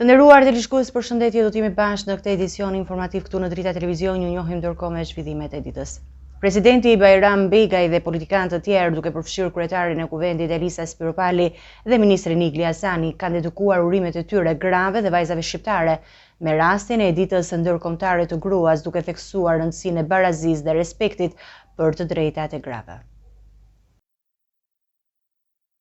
Të nderuar televizionistë, përshëndetje, do të jemi bashkë në këtë edicion informativ këtu në Drita Televizion. Ju njohim ndërkohë me zhvillimet e ditës. Presidenti Bajram Begaj dhe politikanë të tjerë, duke përfshirë kryetarin e kuvendit Elisa Spiropali dhe ministrin Igli Hasani, kanë dedukuar urimet e tyre grave dhe vajzave shqiptare me rastin e ditës ndërkombëtare të gruas, duke theksuar rëndësinë e barazisë dhe respektit për të drejtat e grave.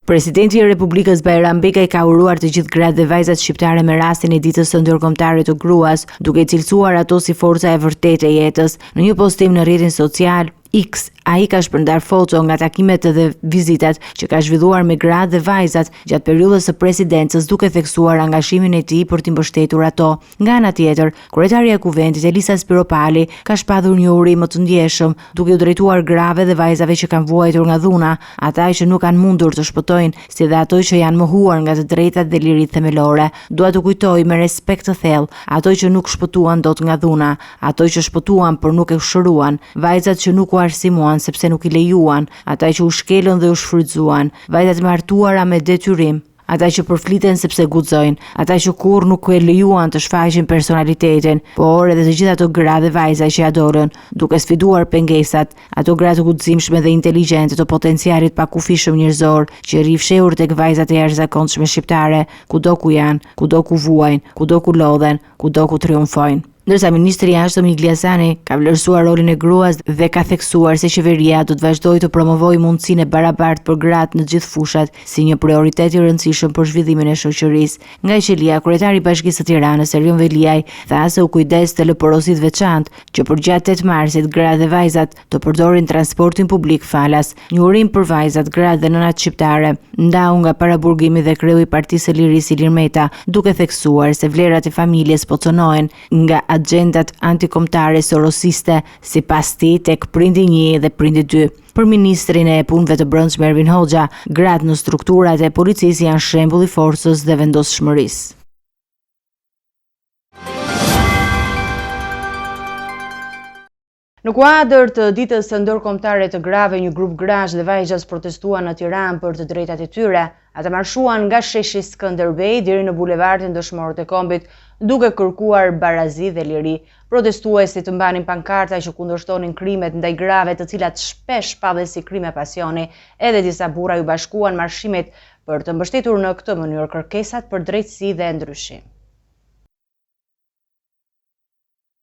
Presidenti i Republikës Bajram Begaj ka uruar të gjithë gratë dhe vajzat shqiptare me rastin e ditës së ndërkombëtare të gruas, duke cilësuar ato si forca e vërtetë e jetës. Në një postim në rrjetin social X, ai ka shpërndar foto nga takimet dhe vizitat që ka zhvilluar me gratë dhe vajzat gjatë periudhës së presidencës, duke theksuar angazhimin e tij për t'i mbështetur ato. Nga ana tjetër, kryetaria e kuvendit Elisa Spiropali ka shpadhur një urim më të ndjeshëm, duke u drejtuar grave dhe vajzave që kanë vuajtur nga dhuna, ata që nuk kanë mundur të shpëtojnë, si dhe ato që janë mohuar nga të drejtat dhe liritë themelore. Dua të kujtoj me respekt të thellë ato që nuk shpëtuan dot nga dhuna, ato që shpëtuan por nuk e shëruan, vajzat që nuk u arsimoan sepse nuk i lejuan, ata që u shkelën dhe u shfrytzuan, vajzat martuara me detyrim, ata që përfliten sepse guxojnë, ata që kurrë nuk e lejuan të shfaqin personalitetin, por edhe të gjithë ato gra dhe vajza që ja dorën, duke sfiduar pengesat, ato gra të guximshme dhe inteligjente të potencialit pakufishëm njerëzor, që rrifshehur tek vajzat e jashtëzakonshme shqiptare, kudo ku janë, kudo ku vuajnë, kudo ku lodhen, kudo ku triumfojnë. Ndërsa ministri i jashtëm Igli Hasani ka vlerësuar rolin e gruas dhe ka theksuar se qeveria do të vazhdojë të promovojë mundësinë e barabartë për gratë në të gjithë fushat si një prioritet i rëndësishëm për zhvillimin e shoqërisë. Nga qelia, kryetari i Bashkisë së Tiranës, Erion Veliaj, tha se u kujdes të lë porosit veçantë që përgjatë 8 marsit gratë dhe vajzat të përdorin transportin publik falas. Një urim për vajzat, gratë dhe nënat shqiptare ndau nga paraburgimi dhe kreu i Partisë së Lirisë Ilir Meta, duke theksuar se vlerat e familjes po conohen nga agjendat antikombëtare sorosiste, sipas tij tek prindi 1 dhe prindi 2. Për ministrin e punëve të brendshme Ervin Hoxha, gratë në strukturat e policisë janë shembull i forcës dhe vendosshmërisë. Në kuadër të ditës së ndërkombëtare të grave, një grup grash dhe vajzas protestuan në Tiranë për të drejtat e tyre. Ata marshuan nga sheshi Skënderbej deri në bulevardin Dëshmorët e Kombit, duke kërkuar barazi dhe liri. Protestuesit të mbanin pankarta që kundërshtonin krimet ndaj grave, të cilat shpesh paven si krime pasioni. Edhe disa burra u bashkuan marshimit për të mbështetur në këtë mënyrë kërkesat për drejtësi dhe ndryshim.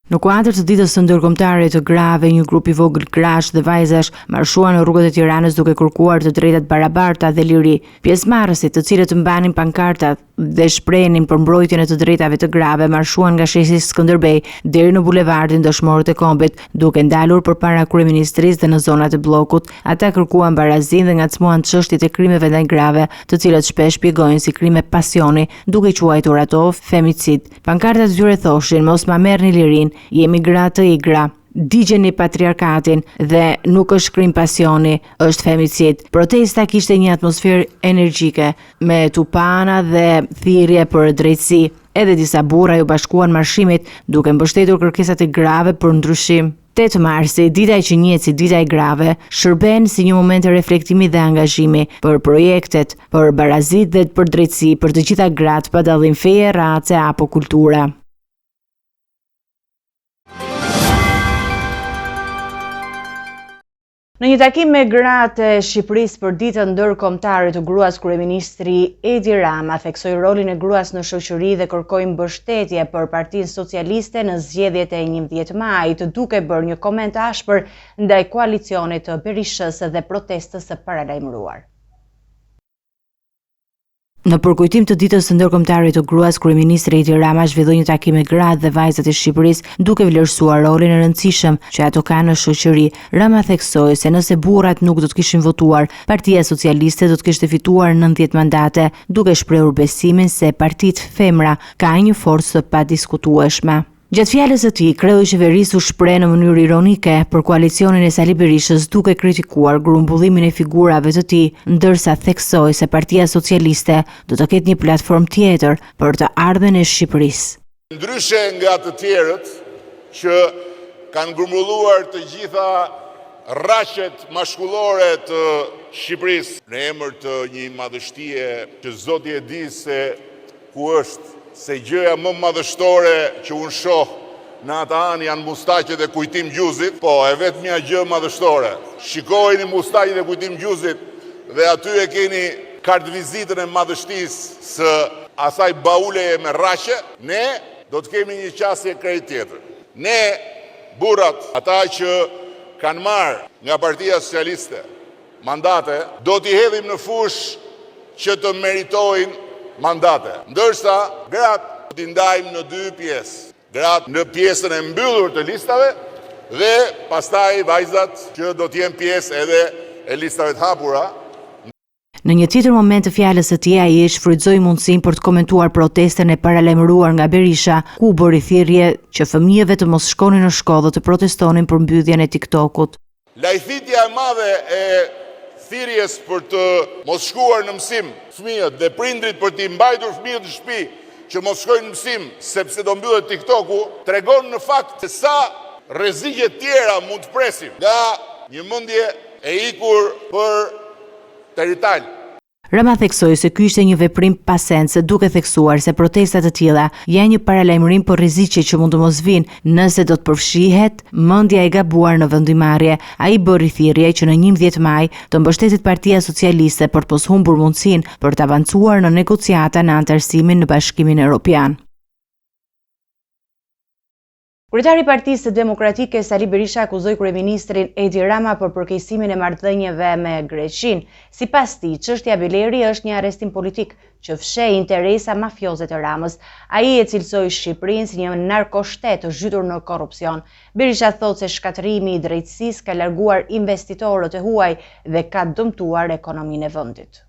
Në kuadër të ditës së ndërkombëtare të grave, një grup i vogël grash dhe vajzash marshuan në rrugët e Tiranës duke kërkuar të drejtat barabarta dhe liri. Pjesëmarrësit, të cilët mbanin pankartat dhe shprenin për mbrojtjen e të drejtave të grave, marshuan nga sheshi Skënderbej deri në bulevardin Dëshmorët e Kombit, duke ndalur përpara kryeministrisë dhe në zonat e bllokut. Ata kërkuan barazinë dhe ngacmuan çështjet e krimeve ndaj grave, të cilat shpesh shpjegojnë si krime pasioni, duke quajtur ato femicid. Pankartat e tyre thoshin: mos ma merrni lirin, jemi gra të igra, digjeni patriarkatin dhe nuk është krim pasioni, është femicid. Protesta kishte një atmosferë energjike me tupana dhe thirrje për drejtësi. Edhe disa burra u bashkuan marshimit duke mbështetur kërkesat e grave për ndryshim. 8 marsi, dita që njihet si dita e grave, shërben si një moment e reflektimi dhe angazhimi për projektet, për barazit dhe për drejtësi për të gjitha gratë pa dallim feje, race apo kultura. Në një takim me gratë e Shqipërisë për ditën ndërkombëtare të gruas, kryeministri Edi Rama theksoi rolin e gruas në shoqëri dhe kërkoi mbështetje për Partinë Socialiste në zgjedhjet e 11 majit, duke bërë një koment ashpër ndaj koalicionit të Berishës dhe protestës së paralajmëruar. Në përkujtim të ditës së ndërkombëtare të gruas, kryeministri Edi Rama zhvilloi një takim me gratë dhe vajzat e Shqipërisë, duke vlerësuar rolin e rëndësishëm që ato kanë në shoqëri. Rama theksoi se nëse burrat nuk do të kishin votuar, Partia Socialiste do të kishte fituar 90 mandate, duke shprehur besimin se partitë femra kanë një forcë të padiskutueshme. Gjatë fjalës së tij, kreu i qeverisë u shpreh në mënyrë ironike për koalicionin e Sali Berishës, duke kritikuar grumbullimin e figurave të tij, ndërsa theksoi se Partia Socialiste do të ketë një platformë tjetër për të ardhmen e Shqipërisë. Ndryshe nga të tjerët që kanë grumbulluar të gjitha rraqet mashkullore të Shqipërisë në emër të një madhështie që Zoti e di se ku është se gjëja më madhështore që unë shoh në ata anë janë mustaqet e kujtim gjuzit, po e vetmja gjë madhështore. Shikojeni mustaqet e kujtim gjuzit dhe aty e keni kartë vizitën e madhështisë së asaj bauleje me rraqe, ne do të kemi një qasje krejt tjetër. Ne, burrat, ata që kanë marrë nga Partia Socialiste mandate, do t'i hedhim në fush që të meritojnë mandate. Ndërsa, gratë t'i ndajmë në dy pjesë. Gratë në pjesën e mbyllur të listave dhe pastaj vajzat që do t'jenë pjesë edhe e listave të hapura. Në një tjetër moment të fjalës së tij, ai shfrytëzoi mundësinë për të komentuar protestën e paralajmëruar nga Berisha, ku u bëri thirrje që fëmijëve të mos shkonin në shkollë dhe të protestonin për mbylljen e TikTokut. Lajthitja e madhe e thirrjes për të mos shkuar në mësim fëmijët dhe prindrit për t'i mbajtur fëmijët në shtëpi që mos shkojnë në mësim sepse do mbyllet TikToku, tregon në fakt se sa rreziqe tjera mund të presim nga një mendje e ikur për territal. Rama theksoi se ky ishte një veprim pa sens, duke theksuar se protestat të tilla janë një paralajmërim për rreziqe që mund të mos vinë nëse do të përfshihet mendja e gabuar në vendimarrje. Ai bëri thirrje që në 11 maj të mbështetet Partia Socialiste për të mos humbur mundësinë për të avancuar në negociata në anëtarësimin në Bashkimin Evropian. Kryetari i Partisë Demokratike Sali Berisha akuzoi kryeministrin Edi Rama për përkeqësimin e marrëdhënieve me Greqinë. Sipas tij, çështja Beleri është një arrestim politik që fsheh interesa mafioze të Ramës. Ai e cilësoi Shqipërinë si një narkoshtet të zhytur në korrupsion. Berisha thotë se shkatërimi i drejtësisë ka larguar investitorët e huaj dhe ka dëmtuar ekonominë e vendit.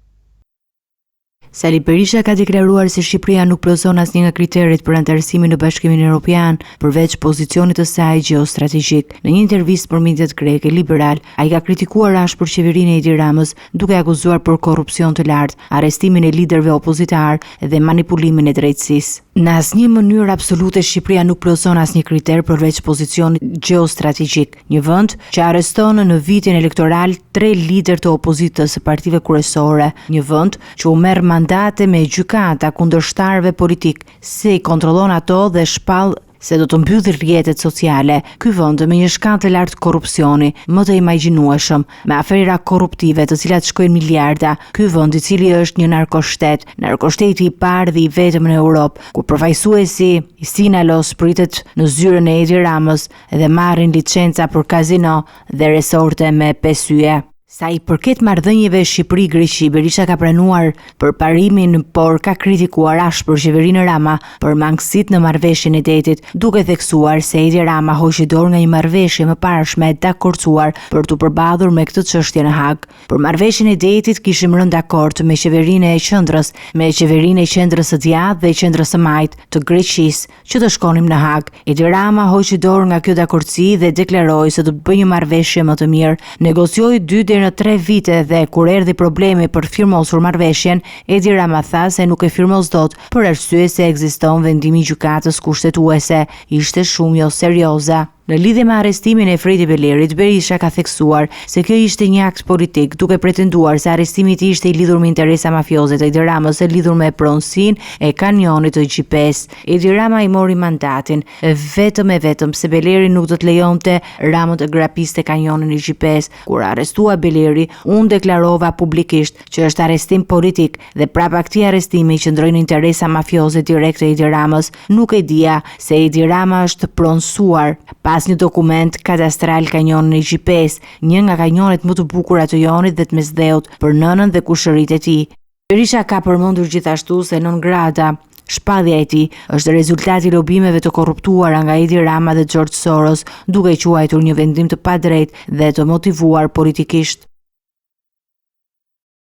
Sali Berisha ka deklaruar se Shqipëria nuk plotëson asnjë nga kriteret për anëtarësimin në Bashkimin Evropian, përveç pozicionit të saj gjeostrategjik. Në një intervistë për mediat greke Liberal, ai ka kritikuar ashpër qeverinë e Edi Ramës, duke akuzuar për korrupsion të lartë, arrestimin e liderëve opozitar dhe manipulimin e drejtësisë. Në asnjë mënyrë absolute Shqipëria nuk plotëson asnjë kriter përveç pozicionit gjeostrategjik. Një vend që arreston në vitin elektoral 3 lider të opozitës së partive kryesore, një vend që u merr mandate me gjykata kundërshtarëve politik, se i kontrollon ato dhe shpall se do të mbyllë rrjetet sociale. Ky vend me një shkallë të lartë korrupsioni, më të imagjinueshëm, me afera korruptive të cilat shkojnë miliarda. Ky vend i cili është një narkoshteti i parë dhe i vetëm në Europë, ku përfaqësuesi i Sinalos pritet në zyrën e Edi Ramës dhe marrin licenca për kazino dhe resorte me 5 yje. Sa i përket marrëdhënieve Shqipëri-Greqi, Berisha ka pranuar përparimin, por ka kritikuar ashpër qeverinë Rama për mangësitë në marrëveshjen e detit, duke theksuar se Edi Rama hoqi dorë nga një marrëveshje më parashme e dakorcuar për të përballur me këtë çështje në Hag. Për marrëveshjen e detit kishim rënë dakord me qeverinë e qendrës, së djathtë dhe qendrës së majt të Greqisë që të shkonim në Hag. Edi Rama hoqi dorë nga kjo dakordsi dhe deklaroi se do të bëjë një marrëveshje më të mirë. Negocioi 2 deri në 3 vite dhe kur erdhi problemi për firmosur marrëveshjen, Edi Rama tha se nuk e firmos dot për arsye se ekziston vendimi i gjykatës kushtetuese. Ishte shumë jo serioze. Në lidhje me arrestimin e Fredi Belerit, Berisha ka theksuar se kjo ishte një akt politik, duke pretenduar se arrestimi i tij ishte i lidhur me interesa mafioze të Edi Ramës e lidhur me pronësinë e kamionit të GPS. Edi Rama i mori mandatin vetëm se Beleri nuk do të lejonte Ramën të grapiste kamionin e GPS. Kur arrestua Beleri, unë deklarova publikisht që është arrestim politik dhe prapa këtij arrestimi qëndrojnë interesa mafioze direkte e Edi Ramës. Nuk e dija se Edi Rama është pronësuar pas një dokument kadastral kanjonin e GPS, një nga kanjonet më të bukura të Jonit dhe të Mesdheut për nënën dhe kushëritë e tij. Berisha ka përmendur gjithashtu se non grata shpallja e tij është rezultati i lobimeve të korruptuara nga Edi Rama dhe George Soros, duke quajtur një vendim të padrejtë dhe të motivuar politikisht.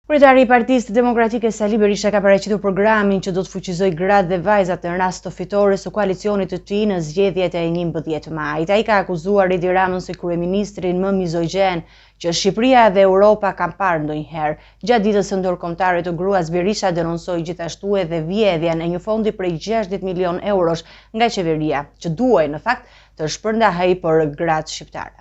Kryetari i Partisë Demokratike Sali Berisha ka paraqitur programin që do të fuqizojë gratë dhe vajzat në rast të fitores së koalicionit të tij në zgjedhjet e 11 majit. Ai ka akuzuar Edi Ramën si kryeministrin më mizogjen që Shqipëria dhe Europa kanë parë ndonjëherë. Gjatë ditës së ndërkombëtare të gruas, Berisha denonsoi gjithashtu edhe vjedhjen e një fondi prej 60 milion eurosh nga qeveria, që duhej në fakt të shpërndahej për gratë shqiptare.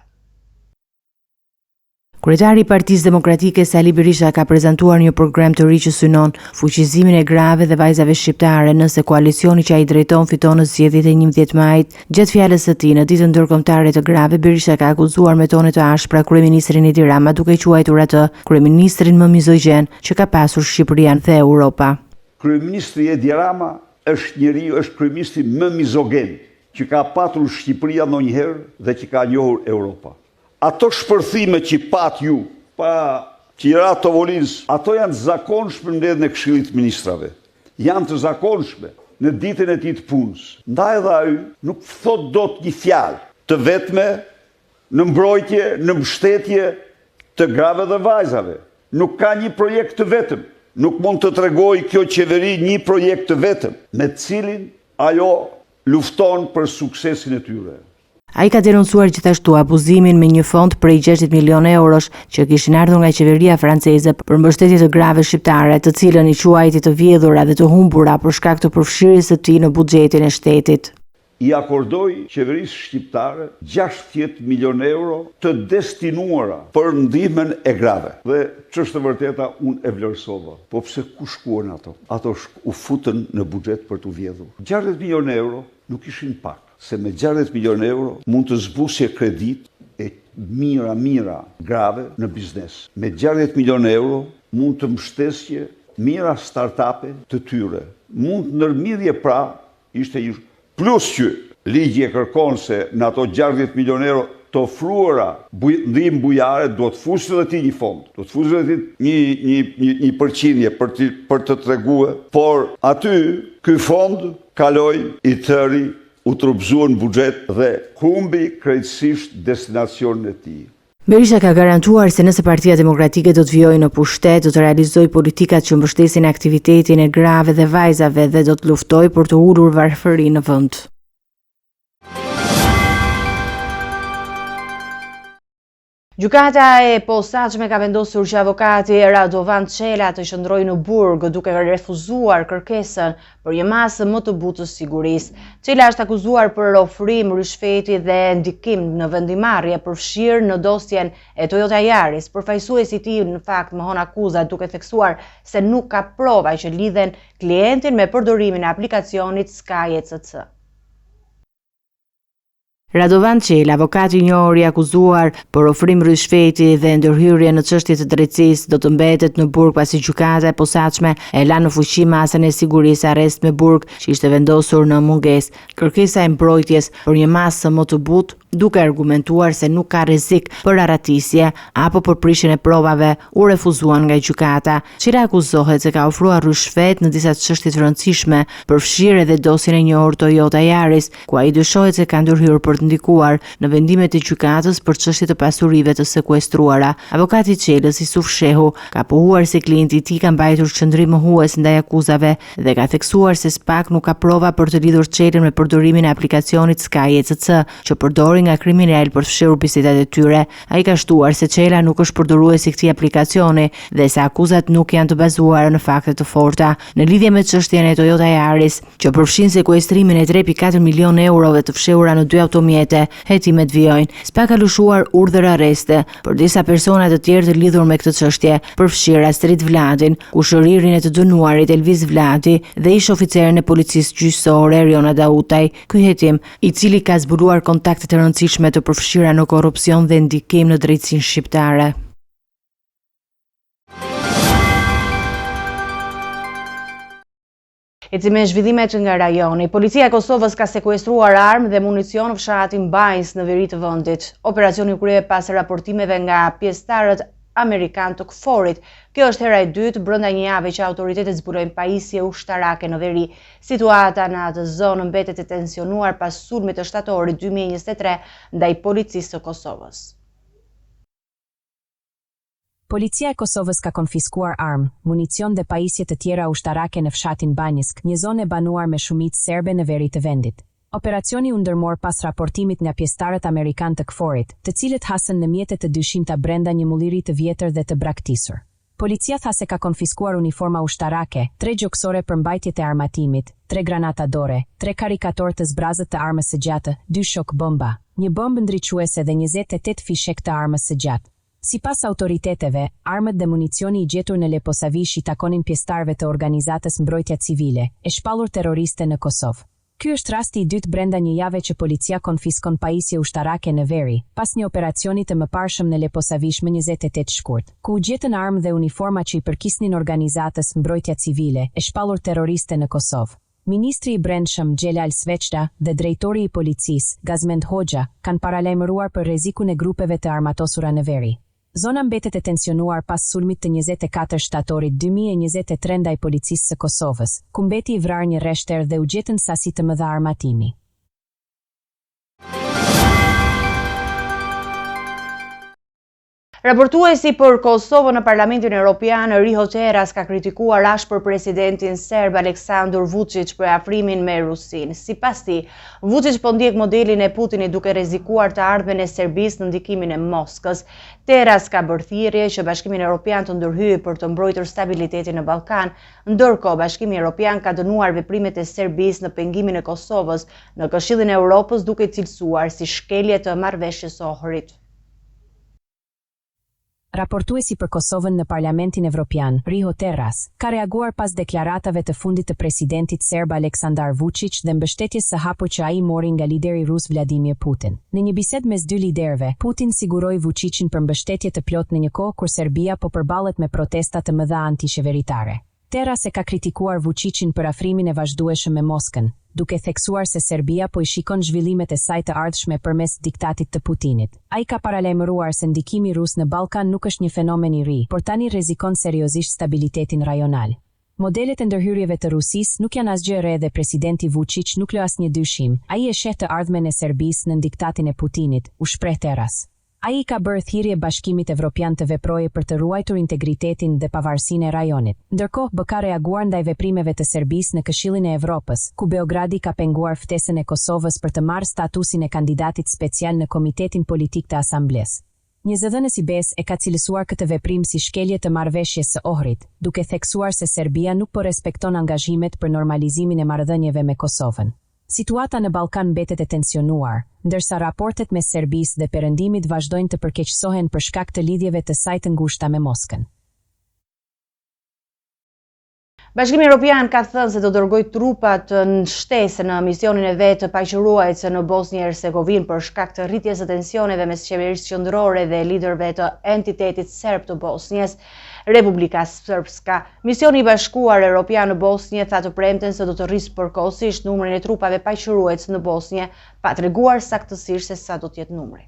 Kryetari i Partisë Demokratike Sali Berisha ka prezantuar një program të ri që synon fuqizimin e grave dhe vajzave shqiptare nëse koalicioni që ai drejton fiton në zgjedhjet e 11 majit. Gjatë fjalës së tij në ditën ndërkombëtare të grave, Berisha ka akuzuar me tone të ashpra kryeministrin Edi Rama duke quajtur atë kryeministrin më mizogjen që ka pasur Shqipëria dhe Europa. Kryeministri Edi Rama është kryeministri më mizogen që ka patur Shqipëria ndonjëherë dhe që ka njohur Europa. Ato shpërthime që pat ju, pa Qira Tovolins, ato janë të zakonshme në mbledhjen e Këshillit të Ministrave. Janë të zakonshme në ditën e tij të punës. Ndaj edhe ai nuk thot dot një fjalë të vetme në mbrojtje, në mbështetje të grave dhe vajzave. Nuk ka një projekt të vetëm. Nuk mund të tregoj kjo qeveri një projekt të vetëm me të cilin ajo lufton për suksesin e tyre. Ai ka denoncuar gjithashtu abuzimin me një fond prej 60 milionë eurosh që kishin ardhur nga qeveria franceze për mbështetje të grave shqiptare, të cilën i quajti të vjedhura dhe të humbura për shkak të përfshirjes së tij në buxhetin e shtetit. I akordoi qeverisë shqiptare 60 milionë euro të destinuara për ndihmën e grave. Dhe ç'është e vërteta, unë e vlerësova. Po pse ku shkuan ato? Ato u futën në buxhet për t'u vjedhur. 60 milionë euro nuk ishin pak. Se me 60 milionë euro mund të zbusje kredit e mira grave në biznes. Me 60 milionë euro mund të mbështesje mira start-upe të tyre. Mund të ndërmidhje pra, ishte një plus që ligji e kërkon se në ato 60 milionë euro të ofruara ndihmë bujare do të fushë edhe ti një fond. Do të fushë edhe ti një përqindje për të treguar, por aty ky fond kaloi i tëri u trupzuan në buxhet dhe humbi krejtësisht destinacionin e tij. Berisha ka garantuar se nëse Partia Demokratike do të vijojë në pushtet, do të realizojë politikat që mbështesin aktivitetin e grave dhe vajzave dhe do të luftojë për të ulur varfërinë në vend. Gjykata e posaçme ka vendosur që avokati Radovan Çela të qëndrojë në burg duke refuzuar kërkesën për një masë më të butë të sigurisë. Çela është akuzuar për ofrim rishfeti dhe ndikim në vendimarrje përfshirë në dosjen e Toyota Yaris. Përfaqësuesi i tij në fakt mohon akuzat duke theksuar se nuk ka prova që lidhen klientin me përdorimin e aplikacionit Sky ECC. Radovan Çela, avokati i njohur i akuzuar për ofrim rishfeti dhe ndërhyrje në çështje të drejtësisë, do të mbetet në burg pasi gjykata e posaçme e la në fuqi masën e sigurisë arrest me burg që ishte vendosur në mungesë. Kërkesa e mbrojtjes për një masë më të butë, duke argumentuar se nuk ka rrezik për arratisje apo për prishjen e provave, u refuzuan nga gjykata. Çela akuzohet se ka ofruar rishfet në disa çështje të rëndësishme, përfshirë edhe dosjen e njohur Toyota Yaris, ku ai dyshohet se ka ndërhyrë për të ndikuar në vendimet e gjykatës për çështje të pasurive të sekuestruara. Avokati i Çelës, Isuf Shehu, ka pohuar se klienti i tij ka mbajtur qendrim mohues ndaj akuzave dhe ka theksuar se SPAK nuk ka prova për të lidhur Çelën me përdorimin e aplikacionit Sky ECC, që përdori nga kriminal për të fshirur bisedat e tyre. Ai ka shtuar se Çela nuk është përdorues i këtij aplikacioni dhe se akuzat nuk janë të bazuara në fakte të forta. Në lidhje me çështjen e Toyota Yaris, që përfshin sekuestrimin e 3.4 milionë eurove të fshehura në 2 automjete, hetimet vijojnë. SPAK ka lëshuar urdhër arreste për disa persona të tjerë të lidhur me këtë çështje, përfshirë Astrid Vladin, kushëririn e të dënuarit Elvis Vladi dhe ish oficerin e policisë gjyqësore Eriona Dautaj. Ky hetim, i cili ka zbuluar kontakte të rëndësishme të përfshira në korrupsion dhe ndikim në drejtsinë shqiptare. Eci me zhvillimet nga rajoni, policia e Kosovës ka sekuestruar armë dhe municion në fshatin Bajs në veri të vendit. Operacioni u krye pas raportimeve nga pjesëtarët amerikan të KFOR-it. Kjo është hera e dytë brenda një jave që autoritetet zbulojnë pajisje ushtarake në veri. Situata në atë zonë mbetet e tensionuar pas sulmit të shtatorit 2023 ndaj policisë së Kosovës. Policia e Kosovës ka konfiskuar armë, municion dhe pajisje të tjera ushtarake në fshatin Banjisk, një zonë e banuar me shumicë serbe në veri të vendit. Operacioni u ndërmor pas raportimit nga pjesëtarët amerikan të KFOR-it, të cilët hasën në mjetet të dyshimta brenda një mulliri të vjetër dhe të braktisur. Policia tha se ka konfiskuar uniforma ushtarake, 3 gjoksore për mbajtjet e armatimit, 3 granata dore, 3 karikator të zbrazët të armës së gjatë, 2 shok bomba, një bombë ndriçuese dhe 28 fishek të armës së gjatë. Sipas autoriteteve, armët dhe municioni i gjetur në Leposavish i takonin pjesëtarëve të organizatës Mbrojtja Civile, e shpallur terroriste në Kosovë. Ky është rasti i dytë brenda një jave që policia konfiskon pajisje ushtarake në veri, pas një operacioni të mëparshëm në Leposavish më 28 shkurt, ku u gjetën armë dhe uniforma që i përkisnin organizatës Mbrojtja Civile, e shpallur terroriste në Kosovë. Ministri i Brendshëm Xhelal Sveçta dhe drejtori i policisë Gazmend Hoxha kanë paralajmëruar për rrezikun e grupeve të armatosura në veri. Zona mbetet e tensionuar pas sulmit të 24 shtatorit 2023 ndaj policisë së Kosovës, ku mbeti i vrarë një rreshter dhe u gjetën sasi të mëdha armatimi. Raportuesi për Kosovën në Parlamentin Evropian, Riho Teras, ka kritikuar ashpër presidentin serb Aleksandar Vučić për afrimin me Rusinë. Sipas tij, Vučić po ndjek modelin e Putinit duke rrezikuar të ardhmen e Serbisë në ndikimin e Moskës. Teras ka bërë thirrje që Bashkimi Evropian të ndërhyjë për të mbrojtur stabilitetin në Ballkan, ndërkohë Bashkimi Evropian ka dënuar veprimet e Serbisë në pengimin e Kosovës në Këshillin e Evropës, duke cilësuar si shkelje të marrëveshjes së Ohrit. Raportuesi për Kosovën në Parlamentin Evropian, Riho Teras, ka reaguar pas deklaratave të fundit të presidentit serb Aleksandar Vučić dhe mbështetjes së hapur që ai mori nga lideri rus Vladimir Putin. Në një bisedë mes dy liderëve, Putin siguroi Vučićin për mbështetje të plotë në një kohë kur Serbia po përballet me protesta të mëdha antisheveritare. Teras e ka kritikuar Vučićin për afrimin e vazhdueshëm me Moskën, duke theksuar se Serbia po i shikon zhvillimet e saj të ardhshme përmes diktatit të Putinit. Ai ka paralajmëruar se ndikimi rus në Ballkan nuk është një fenomen i ri, por tani rrezikon seriozisht stabilitetin rajonal. Modelet e ndërhyrjeve të Rusisë nuk janë asgjë e re dhe presidenti Vučić nuk lë asnjë dyshim. Ai e sheh të ardhmen e Serbisë në diktatin e Putinit, u shpreh Teras. Ai ka bërë thirrje Bashkimit Evropian të veprojë për të ruajtur integritetin dhe pavarësinë e rajonit. Ndërkohë, BE ka reaguar ndaj veprimeve të Serbisë në Këshillin e Evropës, ku Beogradi ka penguar ftesën e Kosovës për të marrë statusin e kandidatit special në Komitetin Politik të Asamblesë. Një zëdhënës i BE-s e ka cilësuar këtë veprim si shkelje të marrëveshjes së Ohrit, duke theksuar se Serbia nuk po respekton angazhimet për normalizimin e marrëdhënieve me Kosovën. Situata në Ballkan mbetet e tensionuar, ndërsa raportet mes Serbisë dhe Perëndimit vazhdojnë të përkeqësohen për shkak të lidhjeve të saj të ngushta me Moskën. Bashkimi Evropian ka thënë se do dërgojë trupa të shtesë në misionin e vet të paqëruajtëse në Bosnjë e Hercegovinë për shkak të rritjes së tensioneve mes qeverisë qendrore dhe liderëve të entitetit serb të Bosnjës, Republika Srpska. Misioni i Bashkuar Evropian në Bosnjë tha të premten se do të rrisë përkohësisht numrin e trupave paqëruajtës në Bosnjë, pa treguar saktësisht se sa do të jetë numri.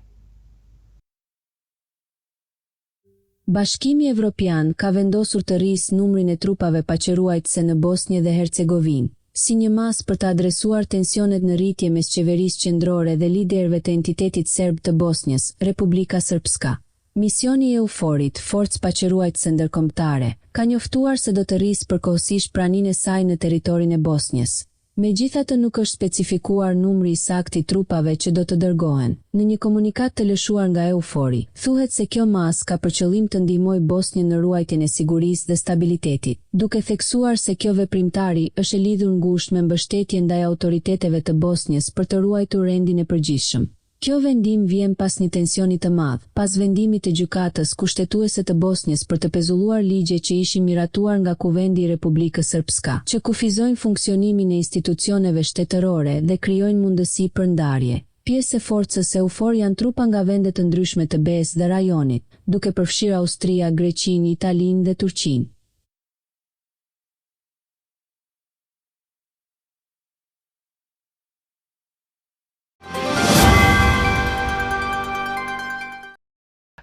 Bashkimi Evropian ka vendosur të rrisë numrin e trupave paqëruajtëse në Bosnjë dhe Hercegovinë, si një mas për të adresuar tensionet në rritje mes qeverisë qendrore dhe liderëve të entitetit serb të Bosnjës, Republika Srpska. Misioni i EUFOR-it, Forcë Paqëruajtëse Ndërkombëtare, ka njoftuar se do të rrisë përkohësisht praninë e saj në territorin e Bosnjës. Megjithatë nuk është specifikuar numri i saktë i trupave që do të dërgohen. Në një komunikat të lëshuar nga EUFOR-i, thuhet se kjo mas ka për qëllim të ndihmojë Bosnjën në ruajtjen e sigurisë dhe stabilitetit, duke theksuar se kjo veprimtari është e lidhur ngushtë me mbështetje ndaj autoriteteve të Bosnjës për të ruajtur rendin e përgjithshëm. Kjo vendim vjen pas një tensioni të madh, pas vendimit të gjykatës kushtetuese të Bosnjës për të pezulluar ligje që ishin miratuar nga Kuvendi i Republikës Srpska, që kufizojnë funksionimin e institucioneve shtetërore dhe krijojnë mundësi për ndarje. Pjesë e forcës EUFOR janë trupa nga vende të ndryshme të BE-s dhe rajonit, duke përfshirë Austria, Greqinë, Italinë dhe Turqinë.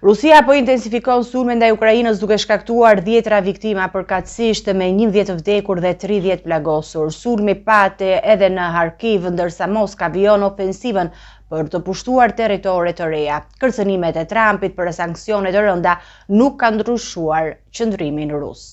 Rusia po intensifikon sulmen ndaj Ukrainës duke shkaktuar 10 viktima përkatësisht me 11 vdekur dhe 30 plagosur. Sulmi pati edhe në Harkiv, ndërsa Moska vijon ofensivën për të pushtuar territore të reja. Kërcënimet e Trumpit për sanksione të rënda nuk kanë ndryshuar qëndrimin rus.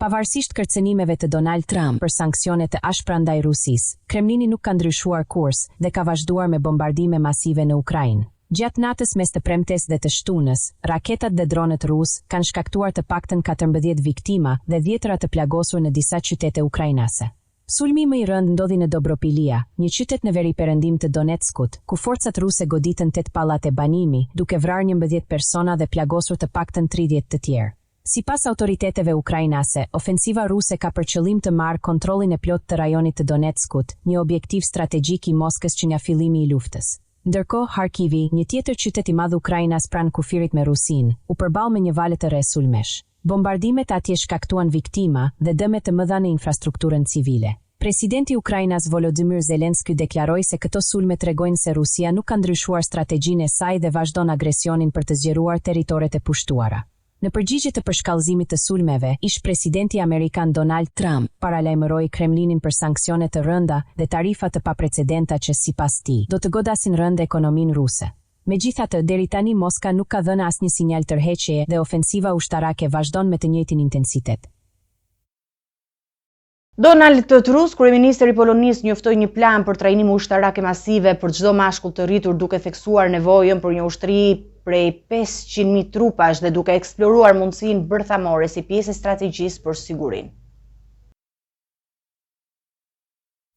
Pavarësisht kërcënimeve të Donald Trump për sanksione të ashpra ndaj Rusisë, Kremlini nuk ka ndryshuar kurs dhe ka vazhduar me bombardime masive në Ukrainë. Gjatë natës mes të premtes dhe të shtunës, raketat dhe dronët rus kanë shkaktuar të paktën 14 viktima dhe 10 të plagosur në disa qytete ukrainase. Sulmi më i rënd ndodhi në Dobropilia, një qytet në veriperëndim të Donetskut, ku forcat ruse goditën 8 pallate banimi, duke vrarë 11 persona dhe plagosur të paktën 30 të tjerë. Sipas autoriteteve ukrainase, ofensiva ruse ka për qëllim të marrë kontrollin e plot të rajonit të Donetskut, një objektiv strategjik i Moskës që nga fillimi i luftës. Ndërkohë, Harkivi, një tjetër qytet i madh Ukrainas pranë kufirit me Rusin, u përball me një valë të re sulmesh. Bombardimet atje shkaktuan viktima dhe dëme të mëdha në infrastrukturën civile. Presidenti Ukrainas Volodymyr Zelensky deklaroi se këto sulme tregojnë se Rusia nuk ka ndryshuar strategjinë e saj dhe vazhdon agresionin për të zgjeruar territoret e pushtuara. Në përgjigje të përshkallëzimit të sulmeve, ish presidenti amerikan Donald Trump paralajmëroi Kremlinin për sanksione të rënda dhe tarifa të paprecedenta që sipas tij do të godasin rënd ekonominë ruse. Megjithatë, deri tani Moska nuk ka dhënë asnjë sinjal tërheqjeje dhe ofensiva ushtarake vazhdon me të njëjtin intensitet. Donald Tusk, kryeministri i Polonisë, njoftoi një plan për trajnim ushtarake masive për çdo mashkull të rritur, duke theksuar nevojën për një ushtri prej 500.000 trupash dhe duke eksploruar mundësinë bërthamore si pjesë e strategjisë për sigurinë.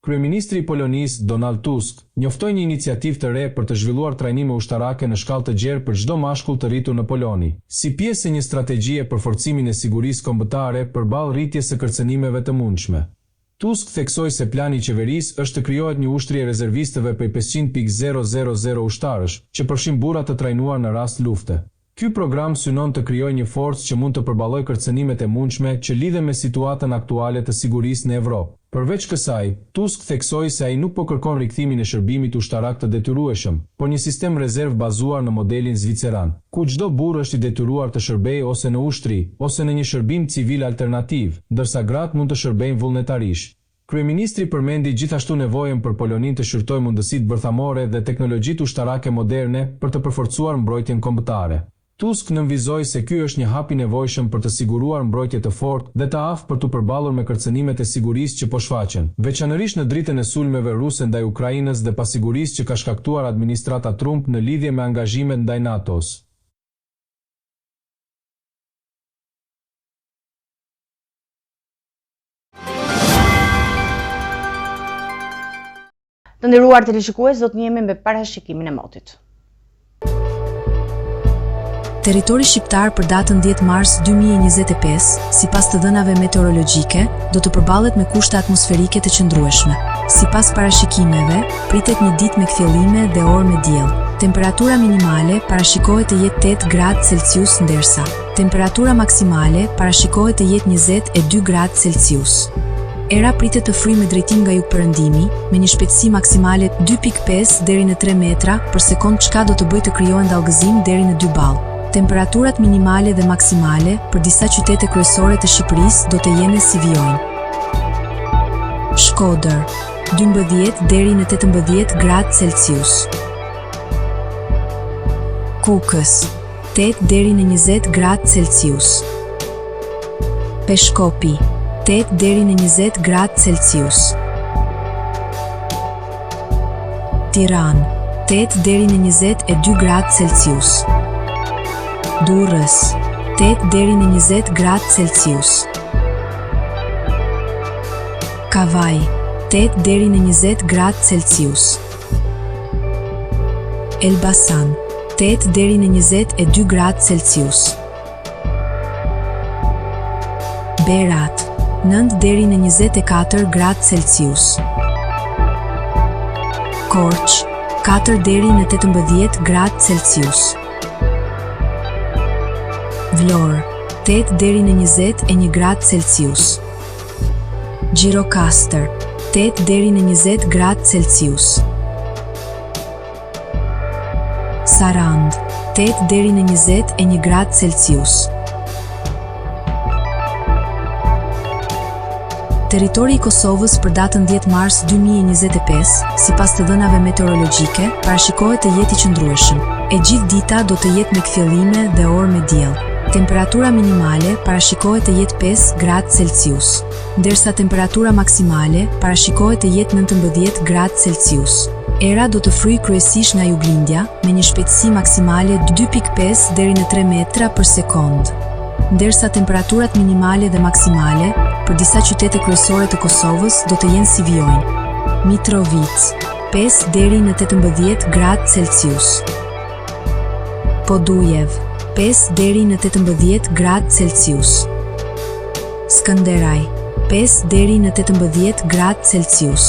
Kryeministri i Polonisë Donald Tusk njoftoi një iniciativë të re për të zhvilluar trajnime ushtarake në shkallë të gjerë për çdo mashkull të rritur në Poloni, si pjesë e një strategjie për forcimin e sigurisë kombëtare përballë rritjes së kërcënimeve të mundshme. Tusk theksoi se plani i qeverisë është të krijohet një ushtri e rezervistëve prej 500.000 ushtarësh, që përfshin burra të trajnuar në rast lufte. Ky program synon të krijojë një forcë që mund të përballojë kërcënimet e mundshme që lidhen me situatën aktuale të sigurisë në Evropë. Përveç kësaj, Tusk theksoi se ai nuk po kërkon rikthimin e shërbimit ushtarak të detyrueshëm, por një sistem rezerv bazuar në modelin zviceran, ku çdo burr është i detyruar të shërbejë ose në ushtri, ose në një shërbim civil alternativ, ndërsa gratë mund të shërbejnë vullnetarisht. Kryeministri përmendi gjithashtu nevojën për Poloninë të shërtojë mundësitë bërthamore dhe teknologjitë ushtarake moderne për të përforcuar mbrojtjen kombëtare. Tusk nënvizoi se ky është një hap i nevojshëm për të siguruar mbrojtje të fortë dhe të aftë për të përballur me kërcënimet e sigurisë që po shfaqen, veçanërisht në dritën e sulmeve ruse ndaj Ukrainës dhe pasigurisë që ka shkaktuar administrata Trump në lidhje me angazhimet ndaj NATO-s. Të nderuar teleshikues, do të jemi me parashikimin e motit. Territori shqiptar për datën 10 mars 2025, sipas të dhënave meteorologjike, do të përballet me kushte atmosferike të qëndrueshme. Sipas parashikimeve, pritet një ditë me kthjellime dhe orë me diell. Temperatura minimale parashikohet të jetë 8 gradë Celsius, ndërsa temperatura maksimale parashikohet të jetë 22 gradë Celsius. Era pritet të fryjë me drejtim nga jugperëndimi, me një shpejtësi maksimale 2.5 deri në 3 metra për sekond, çka do të bëjë të krijohen dallgëzim deri në 2 ball. Temperaturat minimale dhe maksimale për disa qytete kryesore të Shqipërisë do të jenë si vijojnë. Shkodër, 12 deri në 18 gradë Celsius. Kukës, 8 deri në 20 gradë Celsius. Peshkopi, 8 deri në 20 gradë Celsius. Tiranë, 8 deri në 22 gradë Celsius. Durrës, 8 deri në 20 gradë Celsius. Kavaj, 8 deri në 20 gradë Celsius. Elbasan, 8 deri në 22 gradë Celsius. Berat, 9 deri në 24 gradë Celsius. Korç, 4 deri në 18 gradë Celsius. Vlorë, 8 deri në 21 gradë Celsius. Gjirokastër, 8 deri në 20 gradë Celsius. Sarand, 8 deri në 21 gradë Celsius. Territori i Kosovës për datën 10 mars 2025, sipas të dhënave meteorologjike, parashikohet të jetë i qëndrueshëm. E gjithë dita do të jetë me kthjellime dhe orë me diell. Temperatura minimale parashikohet të jetë 5 gradë Celsius, ndërsa temperatura maksimale parashikohet të jetë 19 gradë Celsius. Era do të fryjë kryesisht nga juglindja me një shpejtësi maksimale 2.5 deri në 3 metra për sekond. ndërsa temperaturat minimale dhe maksimale për disa qytete kryesore të Kosovës do të jenë si vijojnë: Mitrovica 5 deri në 18 gradë Celsius, Podujev 5 deri në 18 gradë Celsius, Skënderaj 5 deri në 18 gradë Celsius,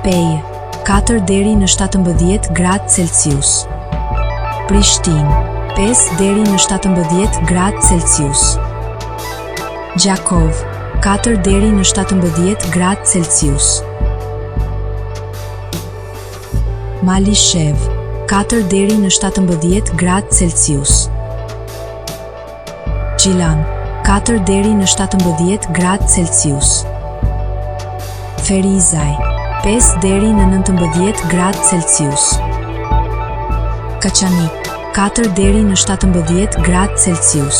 Peje 4 deri në 17 gradë Celsius, Prishtinë 5 deri në 17 gradë Celsius, Gjakov 4 deri në 17 gradë Celsius, Malishev 4 deri në 17 gradë Celsius, Gjilan 4 deri në 17 gradë Celsius, Ferizaj 5 deri në 19 gradë Celsius, Kaçanik 4 deri në 17 gradë Celsius,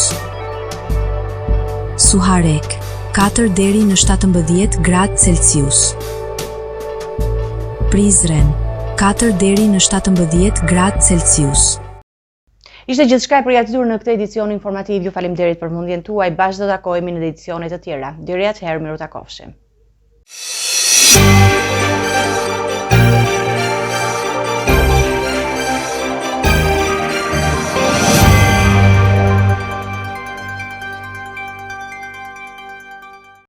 Suharek 4 deri në 17 gradë Celsius, Prizren 4 deri në 17 gradë Celsius. Ishte gjithçka e përgatitur në këtë edicion informativ. Ju faleminderit për mundjen tuaj. Bashkë do takohemi në edicione të tjera. Deri atëherë, miru takofshim.